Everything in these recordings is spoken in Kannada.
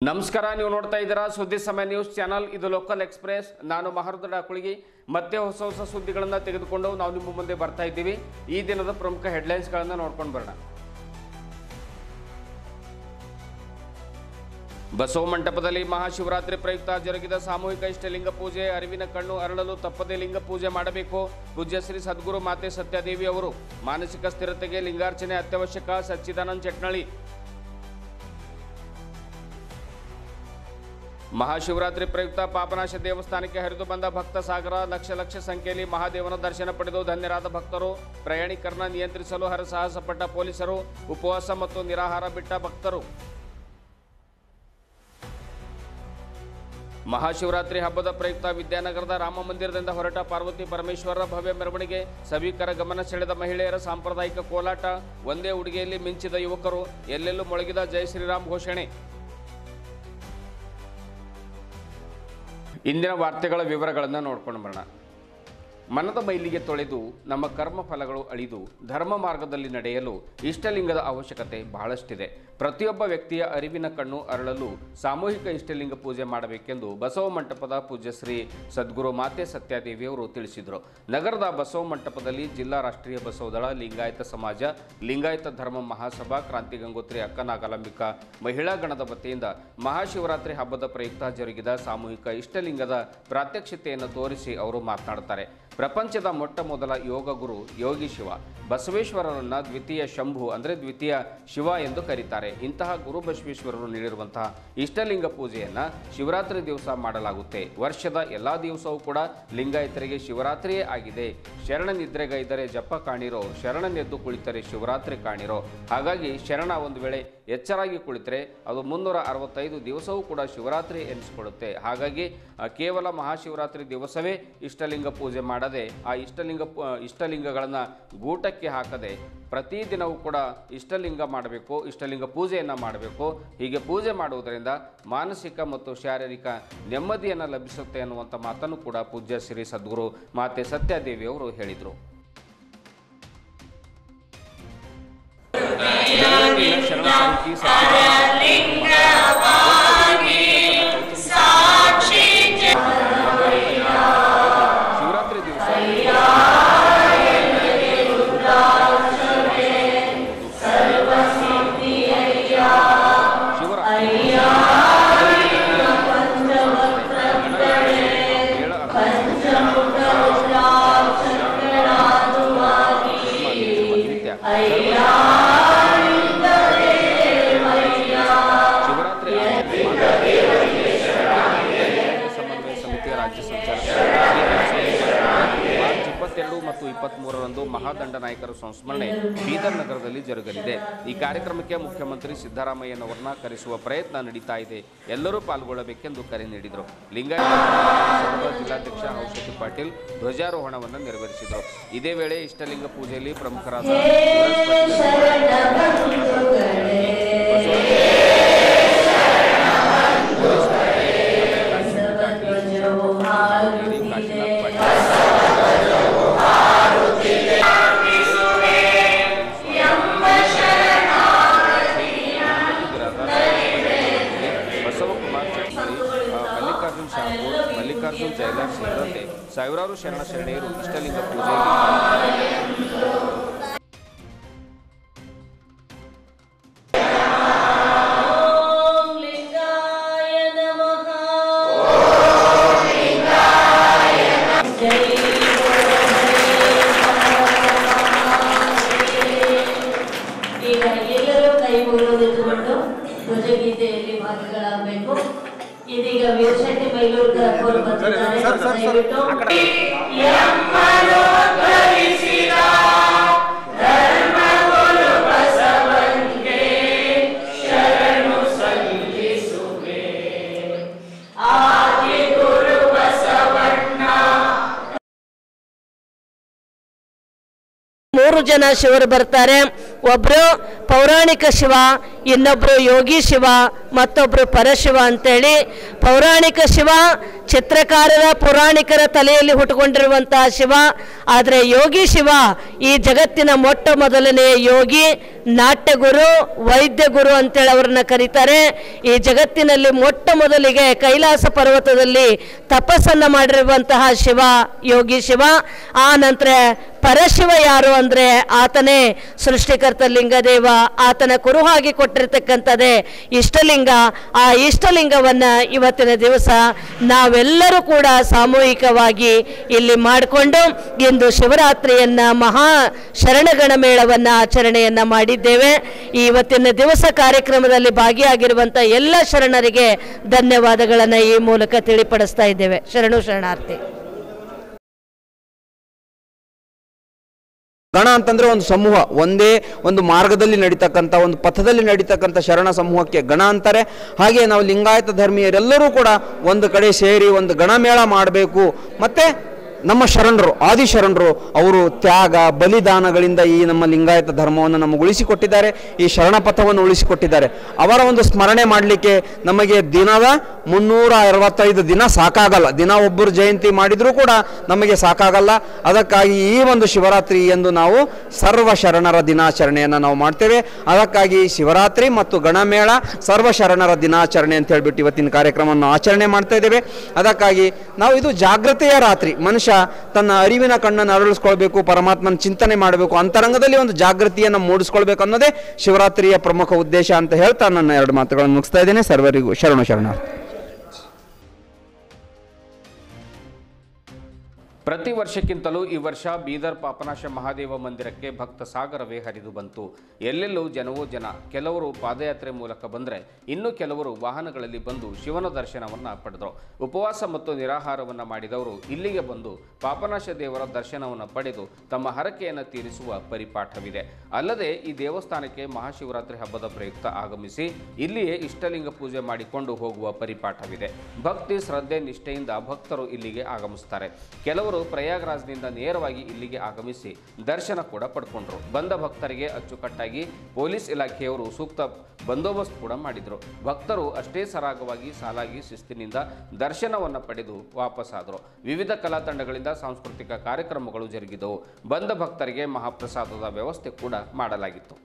ನಮಸ್ಕಾರ, ನೀವು ನೋಡ್ತಾ ಇದ್ದೀರಾ ಸುದ್ದಿ ಸಮಯ ನ್ಯೂಸ್ ಚಾನಲ್. ಇದು ಲೋಕಲ್ ಎಕ್ಸ್ಪ್ರೆಸ್. ನಾನು ಮಹರುದ್ರ ಕುಳಗಿ. ಮತ್ತೆ ಹೊಸ ಸುದ್ದಿಗಳನ್ನು ತೆಗೆದುಕೊಂಡು ನಾವು ನಿಮ್ಮ ಮುಂದೆ ಬರ್ತಾ ಇದ್ದೀವಿ. ಈ ದಿನದ ಪ್ರಮುಖ ಹೆಡ್ಲೈನ್ಸ್ಗಳನ್ನು ನೋಡ್ಕೊಂಡು ಬರೋಣ. ಬಸವ ಮಂಟಪದಲ್ಲಿ ಮಹಾಶಿವರಾತ್ರಿ ಪ್ರಯುಕ್ತ ಜರುಗಿದ ಸಾಮೂಹಿಕ ಇಷ್ಟಲಿಂಗ ಪೂಜೆ. ಅರಿವಿನ ಕಣ್ಣು ಅರಳಲು ತಪ್ಪದೇ ಲಿಂಗ ಪೂಜೆ ಮಾಡಬೇಕು. ಪೂಜ್ಯ ಶ್ರೀ ಸದ್ಗುರು ಮಾತೆ ಸತ್ಯಾದೇವಿ ಅವರು. ಮಾನಸಿಕ ಸ್ಥಿರತೆಗೆ ಲಿಂಗಾರ್ಚನೆ ಅತ್ಯವಶ್ಯಕ. ಸಚ್ಚಿದಾನಂದ ಚಟ್ನಳ್ಳಿ. ಮಹಾಶಿವರಾತ್ರಿ ಪ್ರಯುಕ್ತ ಪಾಪನಾಶ ದೇವಸ್ಥಾನಕ್ಕೆ ಹರಿದು ಬಂದ ಭಕ್ತ ಸಾಗರ. ಲಕ್ಷ ಸಂಖ್ಯೆಯಲ್ಲಿ ಮಹಾದೇವನ ದರ್ಶನ ಪಡೆದು ಧನ್ಯರಾದ ಭಕ್ತರು. ಪ್ರಯಾಣಿಕರನ್ನ ನಿಯಂತ್ರಿಸಲು ಹರಸಾಹಸಪಟ್ಟ ಪೊಲೀಸರು. ಉಪವಾಸ ಮತ್ತು ನಿರಾಹಾರ ಬಿಟ್ಟ ಭಕ್ತರು. ಮಹಾಶಿವರಾತ್ರಿ ಹಬ್ಬದ ಪ್ರಯುಕ್ತ ವಿದ್ಯಾನಗರದ ರಾಮ ಮಂದಿರದಿಂದ ಹೊರಟ ಪಾರ್ವತಿ ಪರಮೇಶ್ವರರ ಭವ್ಯ ಮೆರವಣಿಗೆ. ಸಭಿಕರ ಗಮನ ಸೆಳೆದ ಮಹಿಳೆಯರ ಸಾಂಪ್ರದಾಯಿಕ ಕೋಲಾಟ. ಒಂದೇ ಉಡುಗೆಯಲ್ಲಿ ಮಿಂಚಿದ ಯುವಕರು. ಎಲ್ಲೆಲ್ಲೂ ಮೊಳಗಿದ ಜೈ ಶ್ರೀರಾಮ್ ಘೋಷಣೆ. ಇಂದಿನ ವಾರ್ತೆಗಳ ವಿವರಗಳನ್ನು ನೋಡ್ಕೊಂಡು ಬರೋಣ. ಮನದ ಮೈಲಿಗೆ ತೊಳೆದು ನಮ್ಮ ಕರ್ಮ ಫಲಗಳು ಅಳಿದು ಧರ್ಮ ಮಾರ್ಗದಲ್ಲಿ ನಡೆಯಲು ಇಷ್ಟಲಿಂಗದ ಅವಶ್ಯಕತೆ ಬಹಳಷ್ಟಿದೆ. ಪ್ರತಿಯೊಬ್ಬ ವ್ಯಕ್ತಿಯ ಅರಿವಿನ ಕಣ್ಣು ಅರಳಲು ಸಾಮೂಹಿಕ ಇಷ್ಟಲಿಂಗ ಪೂಜೆ ಮಾಡಬೇಕೆಂದು ಬಸವ ಮಂಟಪದ ಪೂಜ್ಯ ಶ್ರೀ ಸದ್ಗುರು ಮಾತೆ ಸತ್ಯಾದೇವಿಯವರು ತಿಳಿಸಿದರು. ನಗರದ ಬಸವ ಮಂಟಪದಲ್ಲಿ ಜಿಲ್ಲಾ ರಾಷ್ಟ್ರೀಯ ಬಸವದಳ, ಲಿಂಗಾಯತ ಸಮಾಜ, ಲಿಂಗಾಯತ ಧರ್ಮ ಮಹಾಸಭಾ, ಕ್ರಾಂತಿ ಗಂಗೋತ್ರಿ ಅಕ್ಕನಾಗಲಂಬಿಕಾ ಮಹಿಳಾ ಗಣದ ವತಿಯಿಂದ ಮಹಾಶಿವರಾತ್ರಿ ಹಬ್ಬದ ಪ್ರಯುಕ್ತ ಜರುಗಿದ ಸಾಮೂಹಿಕ ಇಷ್ಟಲಿಂಗದ ಪ್ರಾತ್ಯಕ್ಷಿತೆಯನ್ನು ತೋರಿಸಿ ಅವರು ಮಾತನಾಡುತ್ತಾರೆ. ಪ್ರಪಂಚದ ಮೊಟ್ಟ ಮೊದಲ ಯೋಗ ಗುರು ಯೋಗಿ ಶಿವ ಬಸವೇಶ್ವರರನ್ನ ದ್ವಿತೀಯ ಶಂಭು ಅಂದರೆ ದ್ವಿತೀಯ ಶಿವ ಎಂದು ಕರೀತಾರೆ. ಇಂತಹ ಗುರು ಬಸವೇಶ್ವರರು ನೀಡಿರುವಂತಹ ಇಷ್ಟಲಿಂಗ ಪೂಜೆಯನ್ನು ಶಿವರಾತ್ರಿ ದಿವಸ ಮಾಡಲಾಗುತ್ತೆ. ವರ್ಷದ ಎಲ್ಲ ದಿವಸವೂ ಕೂಡ ಲಿಂಗಾಯತರಿಗೆ ಶಿವರಾತ್ರಿಯೇ ಆಗಿದೆ. ಶರಣ ನಿದ್ರೆಗೈದರೆ ಜಪ ಕಾಣಿರೋ, ಶರಣನೆದ್ದು ಕುಳಿತರೆ ಶಿವರಾತ್ರಿ ಕಾಣಿರೋ. ಹಾಗಾಗಿ ಶರಣ ಒಂದು ವೇಳೆ ಎಚ್ಚರಾಗಿ ಕುಳಿತರೆ ಅದು 365 ದಿವಸವೂ ಕೂಡ ಶಿವರಾತ್ರಿ ಎನಿಸಿಕೊಳ್ಳುತ್ತೆ. ಹಾಗಾಗಿ ಕೇವಲ ಮಹಾಶಿವರಾತ್ರಿ ದಿವಸವೇ ಇಷ್ಟಲಿಂಗ ಪೂಜೆ ಮಾಡದೆ ಆ ಇಷ್ಟಲಿಂಗಗಳನ್ನು ಗೂಟಕ್ಕೆ ಹಾಕದೆ ಪ್ರತಿದಿನವೂ ಕೂಡ ಇಷ್ಟಲಿಂಗ ಮಾಡಬೇಕು, ಇಷ್ಟಲಿಂಗ ಪೂಜೆಯನ್ನು ಮಾಡಬೇಕು. ಹೀಗೆ ಪೂಜೆ ಮಾಡುವುದರಿಂದ ಮಾನಸಿಕ ಮತ್ತು ಶಾರೀರಿಕ ನೆಮ್ಮದಿಯನ್ನು ಲಭಿಸುತ್ತೆ ಅನ್ನುವಂಥ ಮಾತನ್ನು ಕೂಡ ಪೂಜ್ಯ ಶ್ರೀ ಸದ್ಗುರು ಮಾತೆ ಸತ್ಯಾದೇವಿಯವರು ಹೇಳಿದರು. ಶರಣ ಸಾಹಿತಿ ಶಿವರಾತ್ರಿ ದಿವಸ ಮತ್ತು 23ರಂದು ಮಹಾದಂಡ ನಾಯಕರ ಸಂಸ್ಮರಣೆ ಬೀದರ್ ನಗರದಲ್ಲಿ ಜರುಗಲಿದೆ. ಈ ಕಾರ್ಯಕ್ರಮಕ್ಕೆ ಮುಖ್ಯಮಂತ್ರಿ ಸಿದ್ದರಾಮಯ್ಯನವರನ್ನ ಕರೆಸುವ ಪ್ರಯತ್ನ ನಡೀತಾ ಇದೆ. ಎಲ್ಲರೂ ಪಾಲ್ಗೊಳ್ಳಬೇಕೆಂದು ಕರೆ ನೀಡಿದರು. ಲಿಂಗಾಯತ ಜಿಲ್ಲಾಧ್ಯಕ್ಷ ಔಷಧಿ ಪಾಟೀಲ್ ಧ್ವಜಾರೋಹಣವನ್ನು ನೆರವೇರಿಸಿದರು. ಇದೇ ವೇಳೆ ಇಷ್ಟಲಿಂಗ ಪೂಜೆಯಲ್ಲಿ ಪ್ರಮುಖರಾದ ಮಲ್ಲಿಕಾರ್ಜುನ್ ಜೈಲಾರ್ ಸೇರಿದಂತೆ ಸಾವಿರಾರು ಶರಣ ಶರಣೆಯರು ಇಷ್ಟಲಿಂಗ ಪೂಜೆಯಲ್ಲಿ ಈಗ ಎಲ್ಲರೂ ಕೈ ಮುಗಿದುಕೊಂಡು ಧ್ವಜಗೀತೆಯಲ್ಲಿ ಭಾಗಿಗಳಾಗಬೇಕು. ಇದೀಗ ವೀರಶೆಟ್ಟಿ ಮೈಲೂರು ಅವರು ಬಂದಿದ್ದಾರೆ. ದಯವಿಟ್ಟು ಮೂರು ಜನ ಶಿವರು ಬರ್ತಾರೆ. ಒಬ್ರು ಪೌರಾಣಿಕ ಶಿವ, ಇನ್ನೊಬ್ರು ಯೋಗಿ ಶಿವ, ಮತ್ತೊಬ್ಬರು ಪರಶಿವ ಅಂತೇಳಿ. ಪೌರಾಣಿಕ ಶಿವ ಚಿತ್ರಕಾರರ ಪುರಾಣಿಕರ ತಲೆಯಲ್ಲಿ ಹುಟ್ಟುಕೊಂಡಿರುವಂತಹ ಶಿವ. ಆದರೆ ಯೋಗಿ ಶಿವ ಈ ಜಗತ್ತಿನ ಮೊಟ್ಟ ಮೊದಲನೆಯ ಯೋಗಿ, ನಾಟ್ಯಗುರು, ವೈದ್ಯ ಗುರು ಅಂತೇಳಿ ಅವ್ರನ್ನ ಕರೀತಾರೆ. ಈ ಜಗತ್ತಿನಲ್ಲಿ ಮೊಟ್ಟ ಮೊದಲಿಗೆ ಕೈಲಾಸ ಪರ್ವತದಲ್ಲಿ ತಪಸ್ಸನ್ನು ಮಾಡಿರುವಂತಹ ಶಿವ ಯೋಗಿ ಶಿವ. ಆ ನಂತರ ಪರಶಿವ ಯಾರು ಅಂದರೆ ಆತನೇ ಸೃಷ್ಟಿಕರ್ತ ಲಿಂಗದೇವ. ಆತನ ಕುರುಹಾಗಿ ಕೊಟ್ಟಿರ್ತಕ್ಕಂಥದ್ದೇ ಇಷ್ಟಲಿಂಗ. ಆ ಇಷ್ಟಲಿಂಗವನ್ನು ಇವತ್ತಿನ ದಿವಸ ನಾವೆಲ್ಲರೂ ಕೂಡ ಸಾಮೂಹಿಕವಾಗಿ ಇಲ್ಲಿ ಮಾಡಿಕೊಂಡು ಇಂದು ಶಿವರಾತ್ರಿಯನ್ನು ಮಹಾ ಶರಣಗಣ ಮೇಳವನ್ನು ಆಚರಣೆಯನ್ನು ಮಾಡಿದ್ದೇವೆ. ಇವತ್ತಿನ ದಿವಸ ಕಾರ್ಯಕ್ರಮದಲ್ಲಿ ಭಾಗಿಯಾಗಿರುವಂಥ ಎಲ್ಲ ಶರಣರಿಗೆ ಧನ್ಯವಾದಗಳನ್ನು ಈ ಮೂಲಕ ತಿಳಿಪಡಿಸ್ತಾ ಇದ್ದೇವೆ. ಶರಣು ಶರಣಾರ್ಥಿ. ಗಣ ಅಂತಂದ್ರೆ ಒಂದು ಸಮೂಹ, ಒಂದೇ ಒಂದು ಮಾರ್ಗದಲ್ಲಿ ನಡೀತಕ್ಕಂಥ, ಒಂದು ಪಥದಲ್ಲಿ ನಡೀತಕ್ಕಂಥ ಶರಣ ಸಮೂಹಕ್ಕೆ ಗಣ ಅಂತಾರೆ. ಹಾಗೆ ನಾವು ಲಿಂಗಾಯತ ಧರ್ಮೀಯರೆಲ್ಲರೂ ಕೂಡ ಒಂದು ಕಡೆ ಸೇರಿ ಒಂದು ಗಣಮೇಳ ಮಾಡಬೇಕು. ಮತ್ತೆ ನಮ್ಮ ಶರಣರು, ಆದಿಶರಣರು, ಅವರು ತ್ಯಾಗ ಬಲಿದಾನಗಳಿಂದ ಈ ನಮ್ಮ ಲಿಂಗಾಯತ ಧರ್ಮವನ್ನು ನಮಗೆ ಉಳಿಸಿಕೊಟ್ಟಿದ್ದಾರೆ, ಈ ಶರಣ ಪಥವನ್ನು ಉಳಿಸಿಕೊಟ್ಟಿದ್ದಾರೆ. ಅವರ ಒಂದು ಸ್ಮರಣೆ ಮಾಡಲಿಕ್ಕೆ ನಮಗೆ ದಿನದ 365 ದಿನ ಸಾಕಾಗಲ್ಲ. ದಿನ ಒಬ್ಬರು ಜಯಂತಿ ಮಾಡಿದರೂ ಕೂಡ ನಮಗೆ ಸಾಕಾಗಲ್ಲ. ಅದಕ್ಕಾಗಿ ಈ ಒಂದು ಶಿವರಾತ್ರಿ ಎಂದು ನಾವು ಸರ್ವ ಶರಣರ ದಿನಾಚರಣೆಯನ್ನು ನಾವು ಮಾಡ್ತೇವೆ. ಅದಕ್ಕಾಗಿ ಶಿವರಾತ್ರಿ ಮತ್ತು ಗಣಮೇಳ ಸರ್ವ ಶರಣರ ದಿನಾಚರಣೆ ಅಂತ ಹೇಳ್ಬಿಟ್ಟು ಇವತ್ತಿನ ಕಾರ್ಯಕ್ರಮವನ್ನು ಆಚರಣೆ ಮಾಡ್ತಾ ಇದ್ದೇವೆ. ಅದಕ್ಕಾಗಿ ನಾವು ಇದು ಜಾಗೃತೆಯ ರಾತ್ರಿ. ಮನುಷ್ಯ ತನ್ನ ಅರಿವಿನ ಕಣ್ಣನ್ನು ಅರಳಿಸ್ಕೊಳ್ಬೇಕು, ಪರಮಾತ್ಮನ ಚಿಂತನೆ ಮಾಡಬೇಕು, ಅಂತರಂಗದಲ್ಲಿ ಒಂದು ಜಾಗೃತಿಯನ್ನು ಮೂಡಿಸ್ಕೊಳ್ಬೇಕು ಅನ್ನೋದೇ ಶಿವರಾತ್ರಿಯ ಪ್ರಮುಖ ಉದ್ದೇಶ ಅಂತ ಹೇಳ್ತಾ ನನ್ನ 2 ಮಾತುಗಳನ್ನು ಮುಗಿಸ್ತಾ ಇದ್ದೇನೆ. ಸರ್ವರಿಗೂ ಶರಣು ಶರಣಾರ್ಥಿ. ಪ್ರತಿ ವರ್ಷಕ್ಕಿಂತಲೂ ಈ ವರ್ಷ ಬೀದರ್ ಪಾಪನಾಶ ಮಹಾದೇವ ಮಂದಿರಕ್ಕೆ ಭಕ್ತ ಸಾಗರವೇ ಹರಿದು ಬಂತು. ಎಲ್ಲೆಲ್ಲೂ ಜನವೋ ಜನ. ಕೆಲವರು ಪಾದಯಾತ್ರೆ ಮೂಲಕ ಬಂದರೆ ಇನ್ನು ಕೆಲವರು ವಾಹನಗಳಲ್ಲಿ ಬಂದು ಶಿವನ ದರ್ಶನವನ್ನು ಪಡೆದರು. ಉಪವಾಸ ಮತ್ತು ನಿರಾಹಾರವನ್ನು ಮಾಡಿದವರು ಇಲ್ಲಿಗೆ ಬಂದು ಪಾಪನಾಶ ದೇವರ ದರ್ಶನವನ್ನು ಪಡೆದು ತಮ್ಮ ಹರಕೆಯನ್ನು ತೀರಿಸುವ ಪರಿಪಾಠವಿದೆ. ಅಲ್ಲದೆ ಈ ದೇವಸ್ಥಾನಕ್ಕೆ ಮಹಾಶಿವರಾತ್ರಿ ಹಬ್ಬದ ಪ್ರಯುಕ್ತ ಆಗಮಿಸಿ ಇಲ್ಲಿಯೇ ಇಷ್ಟಲಿಂಗ ಪೂಜೆ ಮಾಡಿಕೊಂಡು ಹೋಗುವ ಪರಿಪಾಠವಿದೆ. ಭಕ್ತಿ ಶ್ರದ್ಧೆ ನಿಷ್ಠೆಯಿಂದ ಭಕ್ತರು ಇಲ್ಲಿಗೆ ಆಗಮಿಸುತ್ತಾರೆ. ಕೆಲವರು ಪ್ರಯಾಗ್ರಾಜ್ನಿಂದ ನೇರವಾಗಿ ಇಲ್ಲಿಗೆ ಆಗಮಿಸಿ ದರ್ಶನ ಕೂಡ ಪಡ್ಕೊಂಡ್ರು. ಬಂದ ಭಕ್ತರಿಗೆ ಅಚ್ಚುಕಟ್ಟಾಗಿ ಪೊಲೀಸ್ ಇಲಾಖೆಯವರು ಸೂಕ್ತ ಬಂದೋಬಸ್ತ್ ಕೂಡ ಮಾಡಿದರು. ಭಕ್ತರು ಅಷ್ಟೇ ಸರಾಗವಾಗಿ ಸಾಲಾಗಿ ಶಿಸ್ತಿನಿಂದ ದರ್ಶನವನ್ನು ಪಡೆದು ವಾಪಸ್ಸಾದರು. ವಿವಿಧ ಕಲಾ ತಂಡಗಳಿಂದ ಸಾಂಸ್ಕೃತಿಕ ಕಾರ್ಯಕ್ರಮಗಳು ಜರುಗಿದವು. ಬಂದ ಭಕ್ತರಿಗೆ ಮಹಾಪ್ರಸಾದದ ವ್ಯವಸ್ಥೆ ಕೂಡ ಮಾಡಲಾಗಿತ್ತು.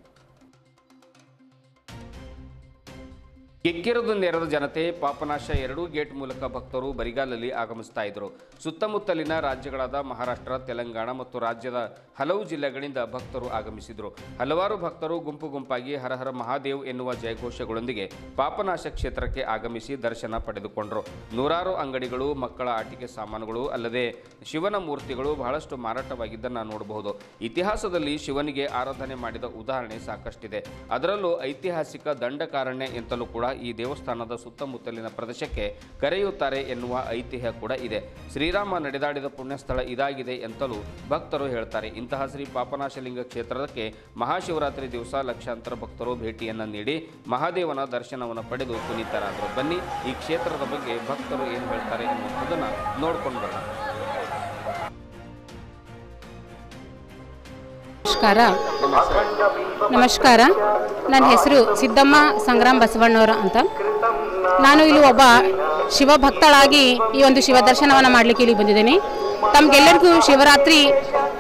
ಕಿಕ್ಕಿರಿದು ನೆರೆದ ಜನತೆ ಪಾಪನಾಶ 2 ಗೇಟ್ ಮೂಲಕ ಭಕ್ತರು ಬರಿಗಾಲಲ್ಲಿ ಆಗಮಿಸ್ತಾ ಇದ್ದರು. ಸುತ್ತಮುತ್ತಲಿನ ರಾಜ್ಯಗಳಾದ ಮಹಾರಾಷ್ಟ್ರ, ತೆಲಂಗಾಣ ಮತ್ತು ರಾಜ್ಯದ ಹಲವು ಜಿಲ್ಲೆಗಳಿಂದ ಭಕ್ತರು ಆಗಮಿಸಿದರು. ಹಲವಾರು ಭಕ್ತರು ಗುಂಪು ಗುಂಪಾಗಿ ಹರಹರ ಮಹಾದೇವ್ ಎನ್ನುವ ಜಯಘೋಷಗಳೊಂದಿಗೆ ಪಾಪನಾಶ ಕ್ಷೇತ್ರಕ್ಕೆ ಆಗಮಿಸಿ ದರ್ಶನ ಪಡೆದುಕೊಂಡರು. ನೂರಾರು ಅಂಗಡಿಗಳು, ಮಕ್ಕಳ ಆಟಿಕೆ ಸಾಮಾನುಗಳು ಅಲ್ಲದೆ ಶಿವನ ಮೂರ್ತಿಗಳು ಬಹಳಷ್ಟು ಮಾರಾಟವಾಗಿದ್ದನ್ನು ನೋಡಬಹುದು. ಇತಿಹಾಸದಲ್ಲಿ ಶಿವನಿಗೆ ಆರಾಧನೆ ಮಾಡಿದ ಉದಾಹರಣೆ ಸಾಕಷ್ಟಿದೆ. ಅದರಲ್ಲೂ ಐತಿಹಾಸಿಕ ದಂಡಕಾರಣ್ಯ ಎಂತಲೂ ಕೂಡ ಈ ದೇವಸ್ಥಾನದ ಸುತ್ತಮುತ್ತಲಿನ ಪ್ರದೇಶಕ್ಕೆ ಕರೆಯುತ್ತಾರೆ ಎನ್ನುವ ಐತಿಹ್ಯ ಕೂಡ ಇದೆ. ಶ್ರೀರಾಮ ನಡೆದಾಡಿದ ಪುಣ್ಯಸ್ಥಳ ಇದಾಗಿದೆ ಎಂತಲೂ ಭಕ್ತರು ಹೇಳ್ತಾರೆ. ಇಂತಹ ಶ್ರೀ ಪಾಪನಾಶಲಿಂಗ ಕ್ಷೇತ್ರಕ್ಕೆ ಮಹಾಶಿವರಾತ್ರಿ ದಿವಸ ಲಕ್ಷಾಂತರ ಭಕ್ತರು ಭೇಟಿಯನ್ನು ನೀಡಿ ಮಹಾದೇವನ ದರ್ಶನವನ್ನು ಪಡೆದು ಪುನೀತರಾದರು. ಬನ್ನಿ ಈ ಕ್ಷೇತ್ರದ ಬಗ್ಗೆ ಭಕ್ತರು ಏನು ಹೇಳ್ತಾರೆ ಎನ್ನುವುದನ್ನು ನೋಡ್ಕೊಂಡು ಬರೋಣ. ನಮಸ್ಕಾರ. ನನ್ನ ಹೆಸರು ಸಿದ್ದಮ್ಮ ಸಂಗ್ರಾಮ್ ಬಸವಣ್ಣವರು ಅಂತ. ನಾನು ಇಲ್ಲಿ ಒಬ್ಬ ಶಿವಭಕ್ತಳಾಗಿ ಈ ಒಂದು ಶಿವ ದರ್ಶನವನ್ನು ಮಾಡಲಿಕ್ಕೆ ಇಲ್ಲಿ ಬಂದಿದ್ದೇನೆ. ತಮಗೆಲ್ಲರಿಗೂ ಶಿವರಾತ್ರಿ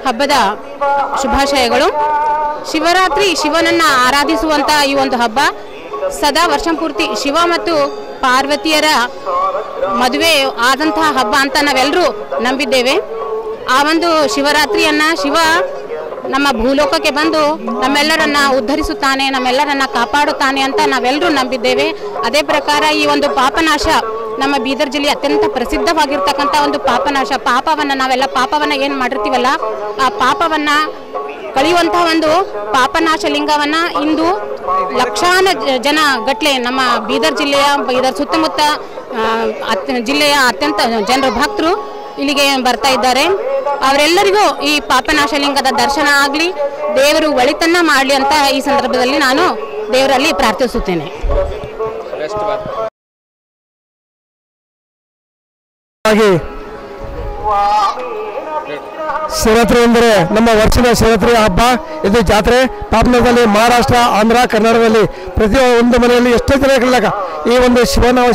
ಹಬ್ಬದ ಶುಭಾಶಯಗಳು. ಶಿವರಾತ್ರಿ ಶಿವನನ್ನು ಆರಾಧಿಸುವಂಥ ಈ ಒಂದು ಹಬ್ಬ ಸದಾ ವರ್ಷಪೂರ್ತಿ ಶಿವ ಮತ್ತು ಪಾರ್ವತಿಯರ ಮದುವೆ ಆದಂತಹ ಹಬ್ಬ ಅಂತ ನಾವೆಲ್ಲರೂ ನಂಬಿದ್ದೇವೆ. ಆ ಒಂದು ಶಿವರಾತ್ರಿಯನ್ನು ಶಿವ ನಮ್ಮ ಭೂಲೋಕಕ್ಕೆ ಬಂದು ನಮ್ಮೆಲ್ಲರನ್ನ ಉದ್ಧರಿಸುತ್ತಾನೆ, ನಮ್ಮೆಲ್ಲರನ್ನ ಕಾಪಾಡುತ್ತಾನೆ ಅಂತ ನಾವೆಲ್ಲರೂ ನಂಬಿದ್ದೇವೆ. ಅದೇ ಪ್ರಕಾರ ಈ ಒಂದು ಪಾಪನಾಶ ನಮ್ಮ ಬೀದರ್ ಜಿಲ್ಲೆ ಅತ್ಯಂತ ಪ್ರಸಿದ್ಧವಾಗಿರ್ತಕ್ಕಂಥ ಒಂದು ಪಾಪನಾಶ. ಪಾಪವನ್ನು ನಾವೆಲ್ಲ ಪಾಪವನ್ನು ಏನು ಮಾಡಿರ್ತೀವಲ್ಲ ಆ ಪಾಪವನ್ನು ಕಳೆಯುವಂತಹ ಒಂದು ಪಾಪನಾಶ ಲಿಂಗವನ್ನು ಇಂದು ಲಕ್ಷಾನ ಜನ ಗಟ್ಟಲೆ ನಮ್ಮ ಬೀದರ್ ಸುತ್ತಮುತ್ತ ಜಿಲ್ಲೆಯ ಅತ್ಯಂತ ಜನರು ಭಕ್ತರು ಇಲ್ಲಿಗೆ ಬರ್ತಾ ಇದ್ದಾರೆ. ಅವರೆಲ್ಲರಿಗೂ ಈ ಪಾಪನಾಶಲಿಂಗದ ದರ್ಶನ ಆಗಲಿ, ದೇವರು ಒಳಿತನ್ನ ಮಾಡಲಿ ಅಂತ ಈ ಸಂದರ್ಭದಲ್ಲಿ ನಾನು ದೇವರಲ್ಲಿ ಪ್ರಾರ್ಥಿಸುತ್ತೇನೆ. ಶಿವರಾತ್ರಿ ಅಂದರೆ ನಮ್ಮ ವರ್ಷದ ಶಿವರಾತ್ರಿ ಹಬ್ಬ. ಇದು ಜಾತ್ರೆ ಪಾಪನದಲ್ಲಿ ಮಹಾರಾಷ್ಟ್ರ, ಆಂಧ್ರ, ಕರ್ನಾಟಕದಲ್ಲಿ ಪ್ರತಿಯೊಂದು ಮನೆಯಲ್ಲಿ ಎಷ್ಟೋ ಜನಗಳಿಲ್ಲ ಈ ಒಂದು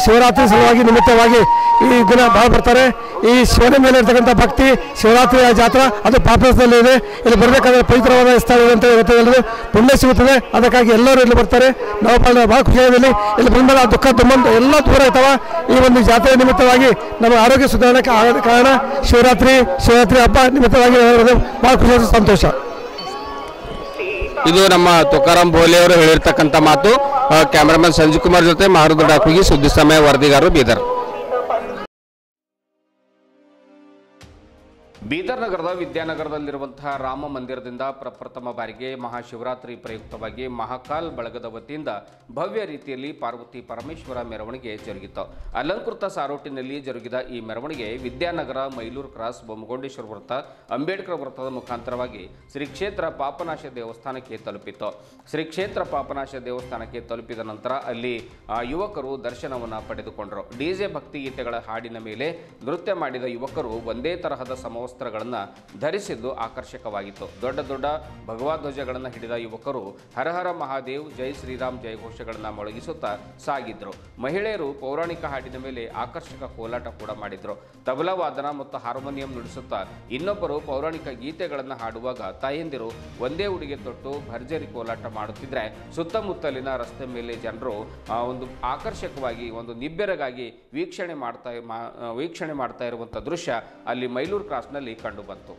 ಶಿವರಾತ್ರಿ ಸಲುವಾಗಿ ನಿಮಿತ್ತವಾಗಿ ಈ ದಿನ ಭಾಳ ಬರ್ತಾರೆ. ಈ ಶಿವನ ಮೇಲೆ ಇರ್ತಕ್ಕಂಥ ಭಕ್ತಿ, ಶಿವರಾತ್ರಿಯ ಜಾತ್ರಾ ಅದು ಪಾಪನದಲ್ಲಿ ಇದೆ. ಇಲ್ಲಿ ಬರಬೇಕಾದ್ರೆ ಪವಿತ್ರವಾದ ಸ್ಥಳ ಅಂತ ಎಲ್ಲರೂ ಪುಣ್ಯ ಸಿಗುತ್ತದೆ. ಅದಕ್ಕಾಗಿ ಎಲ್ಲರೂ ಇಲ್ಲಿ ಬರ್ತಾರೆ. ನಾವು ಭಾಳ ಖುಷಿಯಾಗಿದ್ದೀವಿ. ಇಲ್ಲಿ ಬಂದಾಗ ದುಃಖ ದುಮ್ಮಂತ ಎಲ್ಲ ದೂರ ಇರ್ತಾವ. ಈ ಒಂದು ಜಾತ್ರೆ ನಿಮಿತ್ತವಾಗಿ ನಮ್ಮ ಆರೋಗ್ಯ ಸುಧಾರಣೆಗೆ ಆಗೋದ ಕಾರಣ ಶಿವರಾತ್ರಿ ಹಬ್ಬ ನಿಮಿತ್ತವಾಗಿ ಭಾಳ ಖುಷಿ, ಸಂತೋಷ. ಇದು ನಮ್ಮ ತುಕಾರಾಮ್ ಬೋಲೆ ಅವರು ಹೇಳಿರ್ತಕ್ಕಂಥ ಮಾತು. ಕ್ಯಾಮರಾಮನ್ ಸಂಜೀವ್ ಕುಮಾರ್ ಜೊತೆ ಮಾರುದ ಡಾಕುಗಿ, ಸುದ್ದಿ ಸಮಯ, ವರದಿಗಾರರು, ಬೀದರ್. ಬೀದರ್ ನಗರದ ವಿದ್ಯಾನಗರದಲ್ಲಿರುವಂತಹ ರಾಮ ಮಂದಿರದಿಂದ ಪ್ರಪ್ರಥಮ ಬಾರಿಗೆ ಮಹಾಶಿವರಾತ್ರಿ ಪ್ರಯುಕ್ತವಾಗಿ ಮಹಾಕಾಲ್ ಬಳಗದ ವತಿಯಿಂದ ಭವ್ಯ ರೀತಿಯಲ್ಲಿ ಪಾರ್ವತಿ ಪರಮೇಶ್ವರ ಮೆರವಣಿಗೆ ಜರುಗಿತು. ಅಲಂಕೃತ ಸಾರೋಟಿನಲ್ಲಿ ಜರುಗಿದ ಈ ಮೆರವಣಿಗೆ ವಿದ್ಯಾನಗರ, ಮೈಲೂರು ಕ್ರಾಸ್, ಬೊಮ್ಮಗೊಂಡೇಶ್ವರ ವೃತ್ತ, ಅಂಬೇಡ್ಕರ್ ವೃತ್ತದ ಮುಖಾಂತರವಾಗಿ ಶ್ರೀ ಕ್ಷೇತ್ರ ಪಾಪನಾಶ ದೇವಸ್ಥಾನಕ್ಕೆ ತಲುಪಿತು. ಶ್ರೀ ಕ್ಷೇತ್ರ ಪಾಪನಾಶ ದೇವಸ್ಥಾನಕ್ಕೆ ತಲುಪಿದ ನಂತರ ಅಲ್ಲಿ ಯುವಕರು ದರ್ಶನವನ್ನು ಪಡೆದುಕೊಂಡರು. ಡಿಜೆ ಭಕ್ತಿಗೀತೆಗಳ ಹಾಡಿನ ಮೇಲೆ ನೃತ್ಯ ಮಾಡಿದ ಯುವಕರು ಒಂದೇ ತರಹದ ಸಮವಸ್ತ್ರಗಳನ್ನು ಧರಿಸಿದ್ದು ಆಕರ್ಷಕವಾಗಿತ್ತು. ದೊಡ್ಡ ದೊಡ್ಡ ಭಗವಧ್ವಜಗಳನ್ನು ಹಿಡಿದ ಯುವಕರು ಹರಹರ ಮಹಾದೇವ್, ಜೈ ಶ್ರೀರಾಮ್ ಜಯಘೋಷಗಳನ್ನು ಮೊಳಗಿಸುತ್ತಾ ಸಾಗಿದ್ರು. ಮಹಿಳೆಯರು ಪೌರಾಣಿಕ ಹಾಡಿನ ಮೇಲೆ ಆಕರ್ಷಕ ಕೋಲಾಟ ಕೂಡ ಮಾಡಿದ್ರು. ತಬಲಾ ವಾದನ ಮತ್ತು ಹಾರ್ಮೋನಿಯಂ ನುಡಿಸುತ್ತಾ ಇನ್ನೊಬ್ಬರು ಪೌರಾಣಿಕ ಗೀತೆಗಳನ್ನು ಹಾಡುವಾಗ ತಾಯಂದಿರು ಒಂದೇ ಉಡುಗೆ ತೊಟ್ಟು ಭರ್ಜರಿ ಕೋಲಾಟ ಮಾಡುತ್ತಿದ್ರೆ ಸುತ್ತಮುತ್ತಲಿನ ರಸ್ತೆ ಮೇಲೆ ಜನರು ಒಂದು ಆಕರ್ಷಕವಾಗಿ, ಒಂದು ನಿಬ್ಬೆರಗಾಗಿ ವೀಕ್ಷಣೆ ಮಾಡ್ತಾ ಇರುವಂಥ ದೃಶ್ಯ ಅಲ್ಲಿ ಮೈಲೂರು ಕ್ರಾಸ್ನಲ್ಲಿ ಕಂಡುಬಂತು.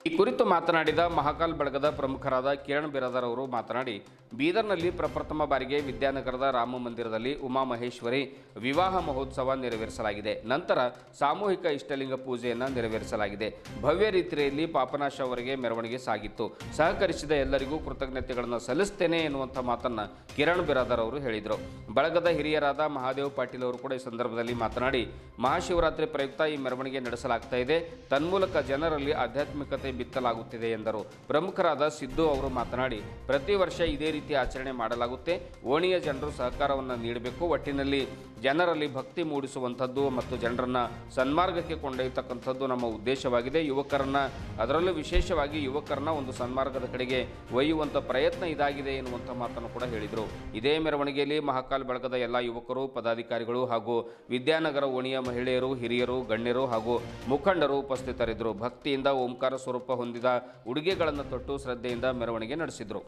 ಈ ಕುರಿತು ಮಾತನಾಡಿದ ಮಹಾಕಾಲ್ ಬಳಗದ ಪ್ರಮುಖರಾದ ಕಿರಣ್ ಬಿರಾದರ್ ಅವರು ಮಾತನಾಡಿ, ಬೀದರ್ನಲ್ಲಿ ಪ್ರಪ್ರಥಮ ಬಾರಿಗೆ ವಿದ್ಯಾನಗರದ ರಾಮ ಮಂದಿರದಲ್ಲಿ ಉಮಾಮಹೇಶ್ವರಿ ವಿವಾಹ ಮಹೋತ್ಸವ ನೆರವೇರಿಸಲಾಗಿದೆ. ನಂತರ ಸಾಮೂಹಿಕ ಇಷ್ಟಲಿಂಗ ಪೂಜೆಯನ್ನು ನೆರವೇರಿಸಲಾಗಿದೆ. ಭವ್ಯ ರೀತಿಯಲ್ಲಿ ಪಾಪನಾಶವರೆಗೆ ಮೆರವಣಿಗೆ ಸಾಗಿತ್ತು. ಸಹಕರಿಸಿದ ಎಲ್ಲರಿಗೂ ಕೃತಜ್ಞತೆಗಳನ್ನು ಸಲ್ಲಿಸುತ್ತೇನೆ ಎನ್ನುವಂಥ ಮಾತನ್ನು ಕಿರಣ್ ಬಿರಾದರ್ ಅವರು ಹೇಳಿದರು. ಬಳಗದ ಹಿರಿಯರಾದ ಮಹಾದೇವ್ ಪಾಟೀಲ್ ಅವರು ಕೂಡ ಈ ಸಂದರ್ಭದಲ್ಲಿ ಮಾತನಾಡಿ, ಮಹಾಶಿವರಾತ್ರಿ ಪ್ರಯುಕ್ತ ಈ ಮೆರವಣಿಗೆ ನಡೆಸಲಾಗ್ತಾ ಇದೆ. ತನ್ಮೂಲಕ ಜನರಲ್ಲಿ ಆಧ್ಯಾತ್ಮಿಕತೆ ಬಿತ್ತಲಾಗುತ್ತಿದೆ ಎಂದರು. ಪ್ರಮುಖರಾದ ಸಿದ್ದು ಅವರು ಮಾತನಾಡಿ, ಪ್ರತಿ ವರ್ಷ ಇದೇ ರೀತಿ ಆಚರಣೆ ಮಾಡಲಾಗುತ್ತೆ. ಓಣಿಯ ಜನರು ಸಹಕಾರವನ್ನು ನೀಡಬೇಕು. ಒಟ್ಟಿನಲ್ಲಿ ಜನರಲ್ಲಿ ಭಕ್ತಿ ಮೂಡಿಸುವಂಥದ್ದು ಮತ್ತು ಜನರನ್ನು ಸನ್ಮಾರ್ಗಕ್ಕೆ ಕೊಂಡೊಯ್ಯತಕ್ಕಂಥದ್ದು ನಮ್ಮ ಉದ್ದೇಶವಾಗಿದೆ. ಯುವಕರನ್ನ, ಅದರಲ್ಲೂ ವಿಶೇಷವಾಗಿ ಯುವಕರನ್ನ ಒಂದು ಸನ್ಮಾರ್ಗದ ಕಡೆಗೆ ಒಯ್ಯುವಂಥ ಪ್ರಯತ್ನ ಇದಾಗಿದೆ ಎನ್ನುವಂಥ ಮಾತನ್ನು ಕೂಡ ಹೇಳಿದರು. ಇದೇ ಮೆರವಣಿಗೆಯಲ್ಲಿ ಮಹಾಕಾಲ್ ಬಳಗದ ಎಲ್ಲ ಯುವಕರು, ಪದಾಧಿಕಾರಿಗಳು ಹಾಗೂ ವಿದ್ಯಾನಗರ ಓಣಿಯ ಮಹಿಳೆಯರು, ಹಿರಿಯರು, ಗಣ್ಯರು ಹಾಗೂ ಮುಖಂಡರು ಉಪಸ್ಥಿತರಿದ್ದರು. ಭಕ್ತಿಯಿಂದ ಓಂಕಾರ ಸ್ವರೂಪ ಹೊಂದಿದ ಉಡುಗೆಗಳನ್ನು ತೊಟ್ಟು ಶ್ರದ್ಧೆಯಿಂದ ಮೆರವಣಿಗೆ ನಡೆಸಿದರು.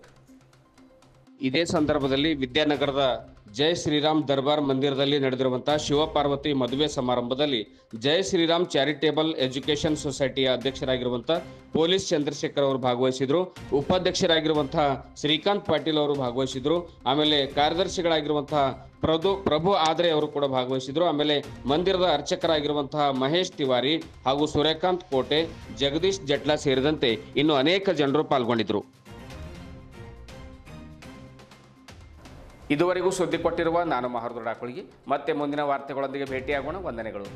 ಇದೇ ಸಂದರ್ಭದಲ್ಲಿ ವಿದ್ಯಾನಗರದ ಜೈ ಶ್ರೀರಾಮ್ ದರ್ಬಾರ್ ಮಂದಿರದಲ್ಲಿ ನಡೆದಿರುವಂತಹ ಶಿವಪಾರ್ವತಿ ಮದುವೆ ಸಮಾರಂಭದಲ್ಲಿ ಜೈ ಶ್ರೀರಾಮ್ ಚಾರಿಟೇಬಲ್ ಎಜುಕೇಷನ್ ಸೊಸೈಟಿಯ ಅಧ್ಯಕ್ಷರಾಗಿರುವಂತಹ ಪೊಲೀಸ್ ಚಂದ್ರಶೇಖರ್ ಅವರು ಭಾಗವಹಿಸಿದ್ರು. ಉಪಾಧ್ಯಕ್ಷರಾಗಿರುವಂತಹ ಶ್ರೀಕಾಂತ್ ಪಾಟೀಲ್ ಅವರು ಭಾಗವಹಿಸಿದ್ರು. ಆಮೇಲೆ ಕಾರ್ಯದರ್ಶಿಗಳಾಗಿರುವಂತಹ ಪ್ರಭು ಆದ್ರೆ ಅವರು ಕೂಡ ಭಾಗವಹಿಸಿದ್ರು. ಆಮೇಲೆ ಮಂದಿರದ ಅರ್ಚಕರಾಗಿರುವಂತಹ ಮಹೇಶ್ ತಿವಾರಿ ಹಾಗೂ ಸೂರ್ಯಕಾಂತ್ ಕೋಟೆ, ಜಗದೀಶ್ ಜಟ್ಲಾ ಸೇರಿದಂತೆ ಇನ್ನು ಅನೇಕ ಜನರು ಪಾಲ್ಗೊಂಡಿದ್ರು. ಇದುವರೆಗೂ ಸುದ್ದಿ ಕೊಟ್ಟಿರುವ ನಾನು ಮಹಾರುದ್ರ ಡಾಕುಳಿಗೆ. ಮತ್ತೆ ಮುಂದಿನ ವಾರ್ತೆಗಳೊಂದಿಗೆ ಭೇಟಿಯಾಗೋಣ. ವಂದನೆಗಳು.